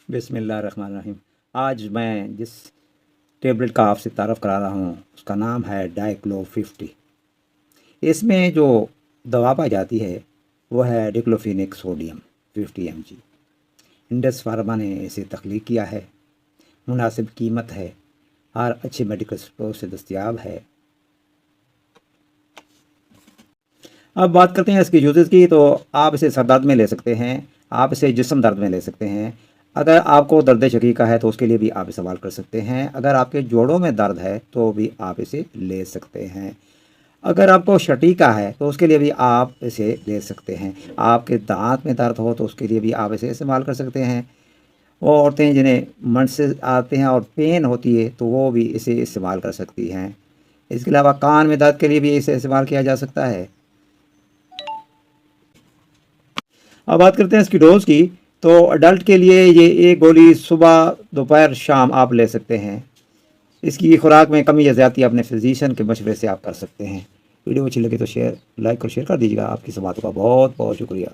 बिस्मिल्लाहिर्रहमानिर्रहीम। आज मैं जिस टेबलेट का आपसे तारफ़ करा रहा हूँ उसका नाम है डाइक्लोफिफ्टी। इसमें जो दवा पाई जाती है वो है diclofenac sodium 50 mg। Indus pharma ने इसे तख्लीक किया है, मुनासिब कीमत है, हर अच्छे मेडिकल स्टोर से दस्तयाब है। अब बात करते हैं इसकी यूजेस की। तो आप इसे सर दर्द में ले सकते हैं, आप इसे जिस्म दर्द में ले सकते हैं। अगर आपको दर्द शकीका है तो उसके लिए भी आप इस्तेमाल कर सकते हैं। अगर आपके जोड़ों में दर्द है तो भी आप इसे ले सकते हैं। अगर आपको शटीका है तो उसके लिए भी आप इसे ले सकते हैं। आपके दांत में दर्द हो तो उसके लिए भी आप इसे इस्तेमाल कर सकते हैं। वो औरतें जिन्हें मेंसेस आते हैं और पेन होती है तो वो भी इसे इस्तेमाल कर सकती हैं। इसके अलावा कान में दर्द के लिए भी इसे इस्तेमाल किया जा सकता है। अब बात करते हैं इसकी डोज़ की। तो अडल्ट के लिए ये एक गोली सुबह, दोपहर, शाम आप ले सकते हैं। इसकी खुराक में कमी या ज़्यादती अपने फिजिशियन के मशवरे से आप कर सकते हैं। वीडियो अच्छी लगी तो लाइक और शेयर कर दीजिएगा। आपकी समातों का बहुत बहुत शुक्रिया।